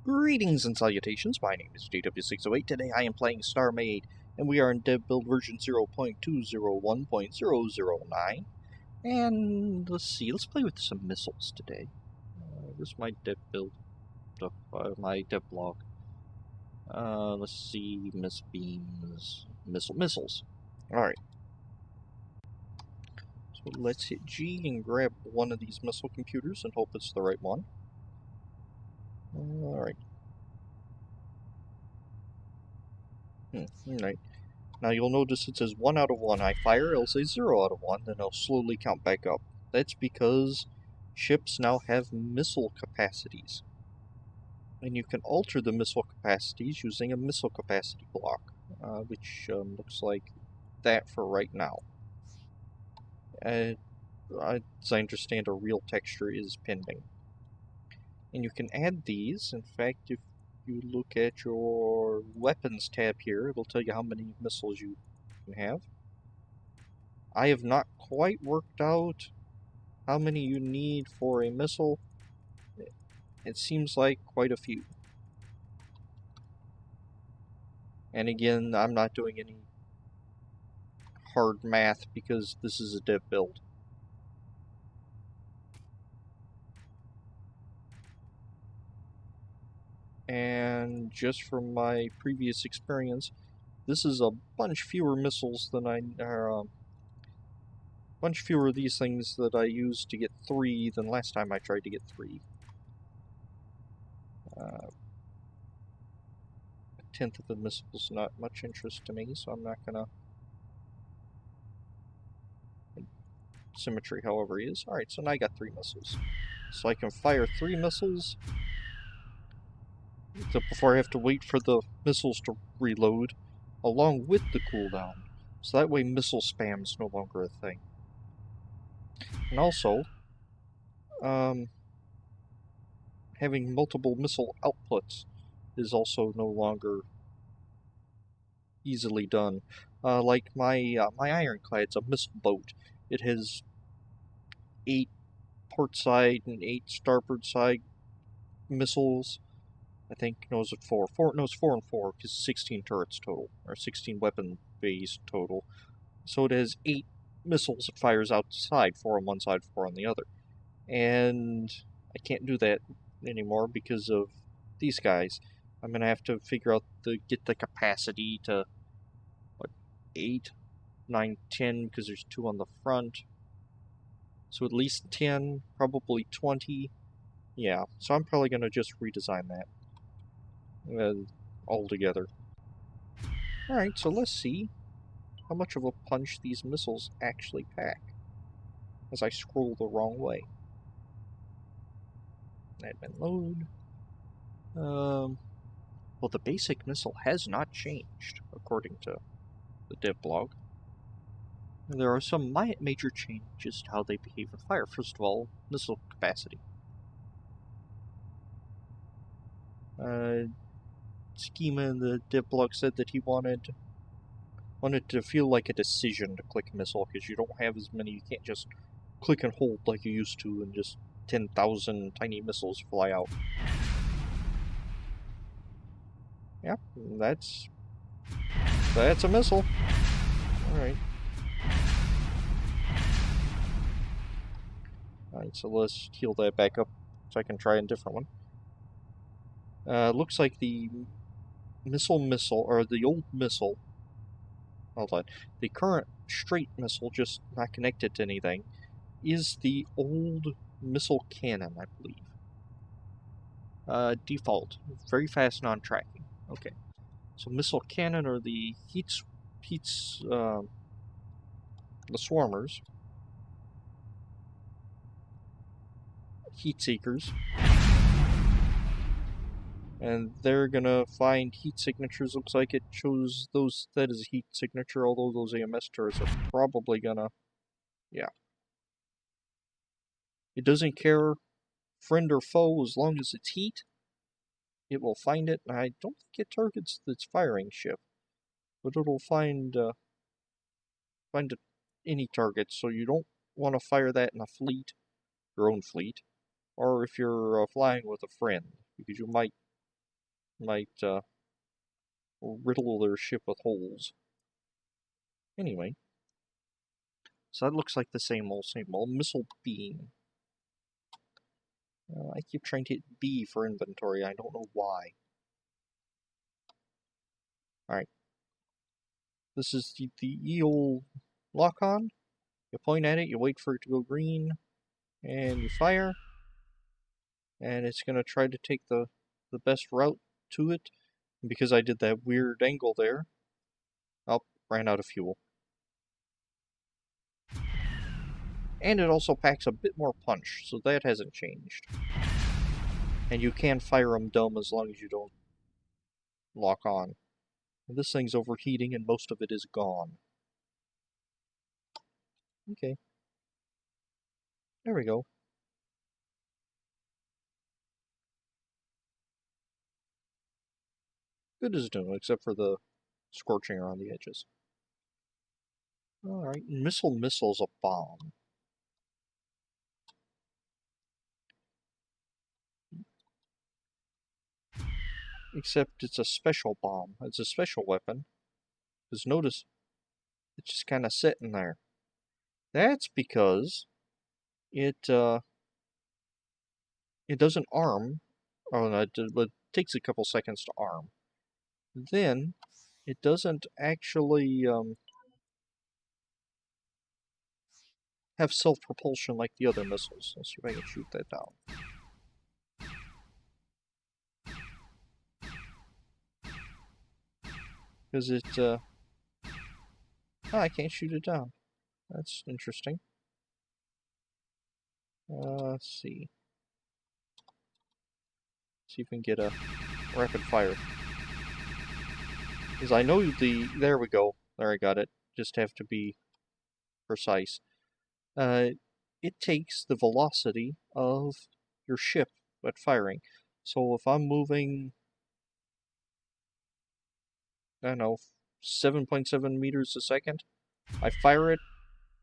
Greetings and salutations, my name is JW608. Today I am playing StarMade, and we are in dev build version 0.201.009. And let's play with some missiles today. Where's my dev build, my dev blog? Let's see, miss beams, missiles. Alright. So let's hit G and grab one of these missile computers and hope it's the right one. Alright. Alright. Now you'll notice it says 1 out of 1. I fire, it'll say 0 out of 1, then it'll slowly count back up. That's because ships now have missile capacities. And you can alter the missile capacities using a missile capacity block, which looks like that for right now. As I understand, a real texture is pending. And you can add these. In fact, if you look at your weapons tab here, it'll tell you how many missiles you can have. I have not quite worked out how many you need for a missile. It seems like quite a few. And again, I'm not doing any hard math because this is a dev build. And just from my previous experience, this is a bunch fewer missiles than bunch fewer of these things that I used to get 3 than last time I tried to get 3. A tenth of the missiles not much interest to me, so I'm not gonna. Symmetry, however, is. Alright, so now I got 3 missiles. So I can fire 3 missiles before I have to wait for the missiles to reload, along with the cooldown. So that way missile spam is no longer a thing. And also, having multiple missile outputs is also no longer easily done. Like my ironclad's a missile boat. It has 8 port side and 8 starboard side missiles. I think knows it 4 and 4 because 16 turrets total, or 16 weapon bays total. So it has 8 missiles it fires outside, 4 on one side, 4 on the other. And I can't do that anymore because of these guys. I'm gonna have to figure out get the capacity to what, 8, 9, 10 because there's 2 on the front. So at least 10, probably 20. Yeah, so I'm probably gonna just redesign that altogether. Alright, so let's see how much of a punch these missiles actually pack as I scroll the wrong way. Admin load. Well, the basic missile has not changed, according to the dev blog. There are some major changes to how they behave with fire. First of all, missile capacity. Schema in the dev blog said that he wanted to feel like a decision to click a missile, because you don't have as many, you can't just click and hold like you used to and just 10,000 tiny missiles fly out. Yeah, that's a missile. Alright. Alright, so let's heal that back up so I can try a different one. Looks like the missile, or the old missile, hold on, the current straight missile, just not connected to anything, is the old missile cannon, I believe. Default, very fast non-tracking. Okay, so missile cannon are the the swarmers, heat seekers, and they're gonna find heat signatures. Looks like it shows that is a heat signature, although those AMS turrets are probably gonna, yeah. It doesn't care friend or foe as long as it's heat. It will find it, and I don't think it targets its firing ship, but it'll find any target, so you don't want to fire that in a fleet, your own fleet, or if you're flying with a friend, because you might might riddle their ship with holes. Anyway, so that looks like the same old missile beam. I keep trying to hit B for inventory. I don't know why. Alright. This is the eel lock-on. You point at it, you wait for it to go green, and you fire. And it's going to try to take the best route to it. And because I did that weird angle there, oh, ran out of fuel. And it also packs a bit more punch, so that hasn't changed. And you can fire them dumb as long as you don't lock on. And this thing's overheating and most of it is gone. Okay. There we go. Good as new, except for the scorching around the edges. Alright, missile's a bomb. Except it's a special bomb. It's a special weapon. Because notice, it's just kind of sitting there. That's because it doesn't arm. Oh, no, it takes a couple seconds to arm. Then, it doesn't actually have self-propulsion like the other missiles. Let's see if I can shoot that down. Because it, oh, I can't shoot it down. That's interesting. Let's see. See if we can get a rapid fire. Because I know there we go. There, I got it. Just have to be precise. It takes the velocity of your ship at firing. So if I'm moving, I don't know, 7.7 meters a second, I fire it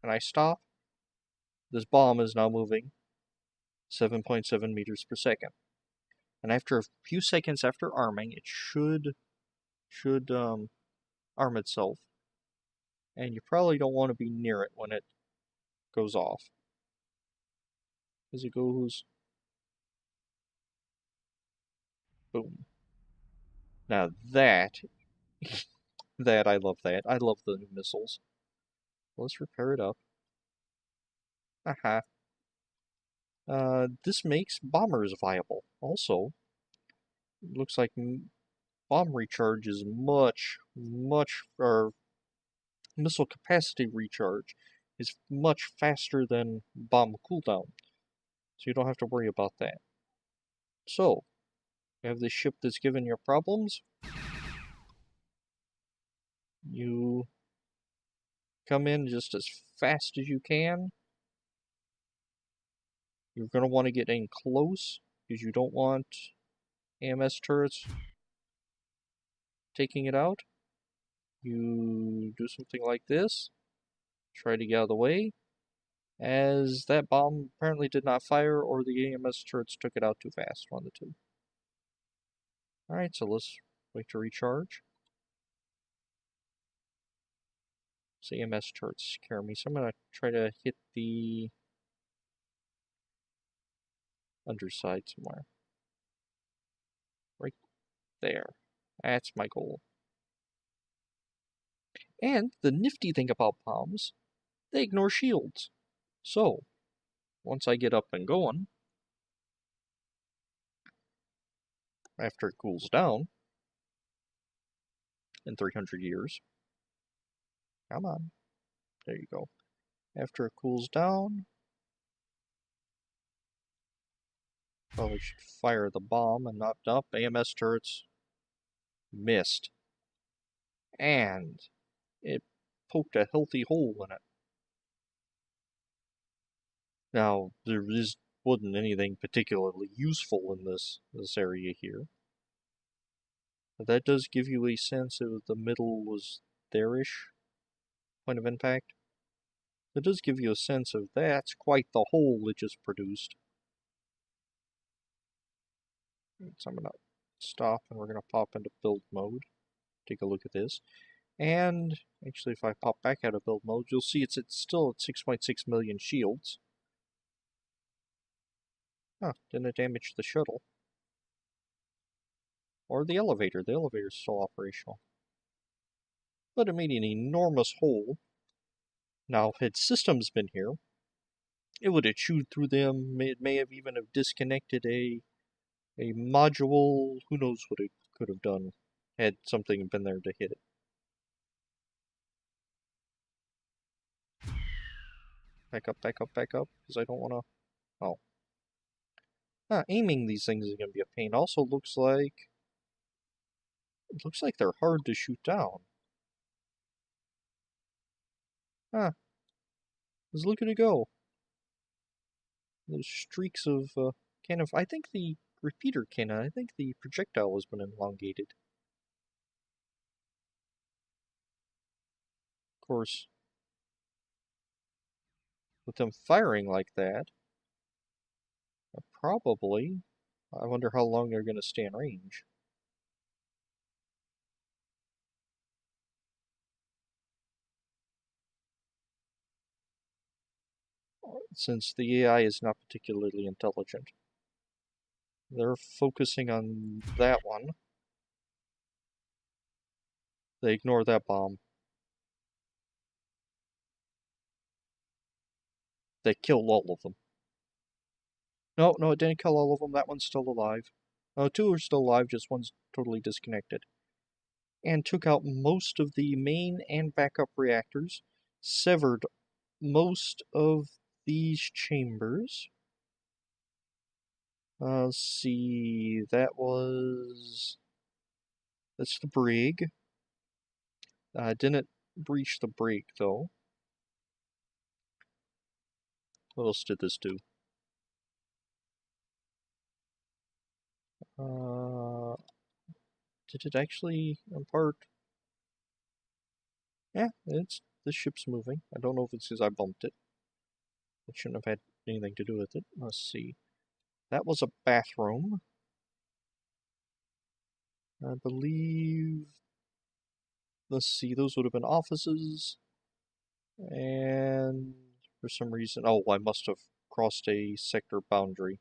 and I stop, this bomb is now moving 7.7 meters per second. And after a few seconds after arming, it should arm itself. And you probably don't want to be near it when it goes off. As it goes, boom. Now that, I love that. I love the new missiles. Let's repair it up. Aha. This makes bombers viable. Also, it looks like bomb recharge is or missile capacity recharge is much faster than bomb cooldown. So you don't have to worry about that. So, you have this ship that's given you problems. You come in just as fast as you can. You're going to want to get in close because you don't want AMS turrets taking it out. You do something like this. Try to get out of the way. As that bomb apparently did not fire, or the AMS turrets took it out too fast. One of the two. Alright, so let's wait to recharge. So AMS turrets scare me, so I'm going to try to hit the underside somewhere. Right there. That's my goal. And the nifty thing about bombs, they ignore shields. So, once I get up and going, after it cools down, in 300 years, come on, there you go. After it cools down, probably should fire the bomb and not up. AMS turrets missed. And it poked a healthy hole in it. Now, wasn't anything particularly useful in this area here. But that does give you a sense of the middle was there-ish point of impact. It does give you a sense of that's quite the hole it just produced. So I'm going to stop, and we're going to pop into build mode. Take a look at this. And actually, if I pop back out of build mode, you'll see it's still at 6.6 million shields. Huh, didn't damage the shuttle. Or the elevator. The elevator's still operational. But it made an enormous hole. Now, had systems been here, it would have chewed through them. It may have even have disconnected a module. Who knows what it could have done had something been there to hit it. Back up, back up, back up, because I don't want to... Oh. Aiming these things is going to be a pain. Also looks like... It looks like they're hard to shoot down. Just look at it go. Those streaks of cannon... I think the repeater cannon, I think the projectile has been elongated. Of course, with them firing like that, probably... I wonder how long they're going to stay in range. Since the AI is not particularly intelligent. They're focusing on that one. They ignore that bomb. They killed all of them. No, it didn't kill all of them. That one's still alive. Oh, two are still alive, just one's totally disconnected. And took out most of the main and backup reactors. Severed most of these chambers. Let's see, that's the brig. Didn't breach the brig, though. What else did this do? Did it actually impart? Yeah, the ship's moving. I don't know if it's because I bumped it. It shouldn't have had anything to do with it. Let's see. That was a bathroom. I believe... Let's see, those would have been offices. And for some reason... Oh, I must have crossed a sector boundary.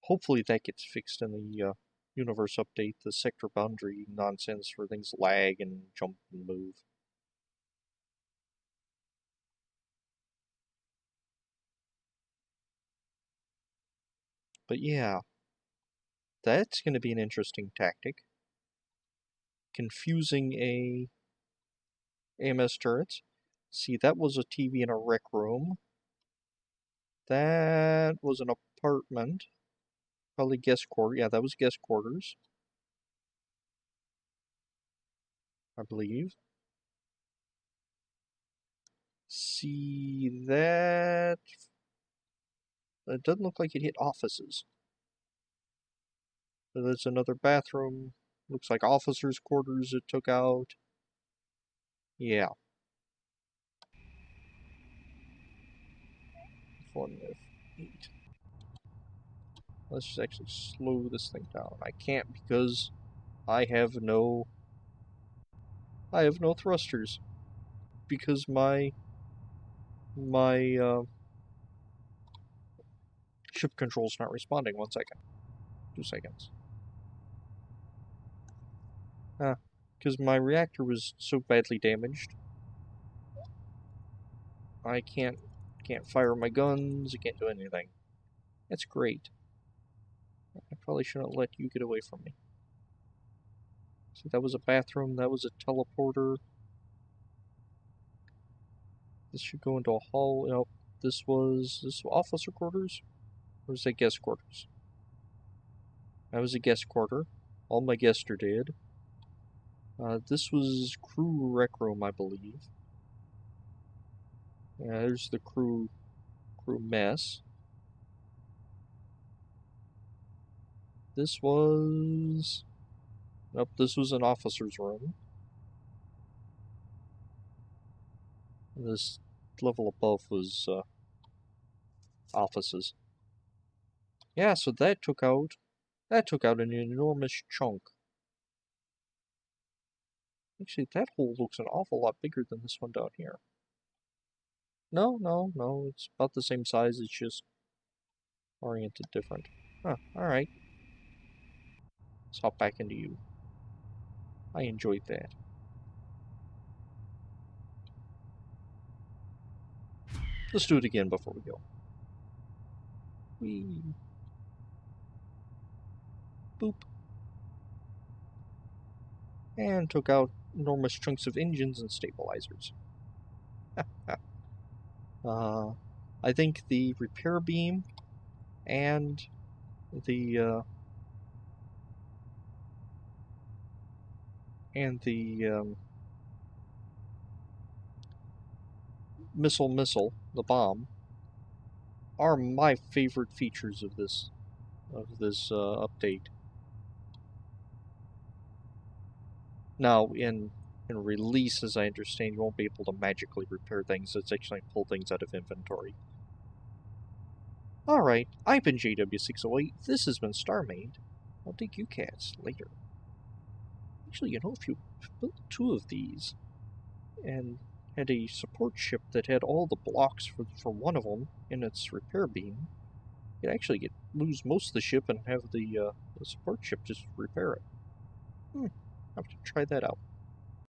Hopefully that gets fixed in the universe update. The sector boundary nonsense where things lag and jump and move. But yeah, that's going to be an interesting tactic. Confusing a AMS turrets. See, that was a TV in a rec room. That was an apartment. Probably guest quarters. Yeah, that was guest quarters. I believe. See, that... It doesn't look like it hit offices. There's another bathroom. Looks like officers' quarters it took out. Yeah. F1, F8. Let's just actually slow this thing down. I can't because I have no thrusters. Because my ship control's not responding. 1 second. 2 seconds. Because my reactor was so badly damaged. I can't fire my guns, I can't do anything. That's great. I probably shouldn't let you get away from me. See, that was a bathroom, that was a teleporter. This should go into a hall. Nope. This was officer quarters? Or was that guest quarters? That was a guest quarter. All my guests are dead. This was crew rec room, I believe. Yeah, there's the crew mess. This was... Nope, this was an officer's room. This level above was offices. Yeah, so that took out That took out an enormous chunk. Actually, that hole looks an awful lot bigger than this one down here. No, it's about the same size, it's just oriented different. Huh, alright. Let's hop back into you. I enjoyed that. Let's do it again before we go. Whee. Boop. And took out enormous chunks of engines and stabilizers. I think the repair beam and the missile, the bomb, are my favorite features of this update. Now, in release, as I understand, you won't be able to magically repair things. It's actually pull things out of inventory. Alright, I've been JW608. This has been StarMade. I'll take you cats later. Actually, you know, if you built 2 of these and had a support ship that had all the blocks for one of them in its repair beam, you'd actually lose most of the ship and have the support ship just repair it. I'll have to try that out.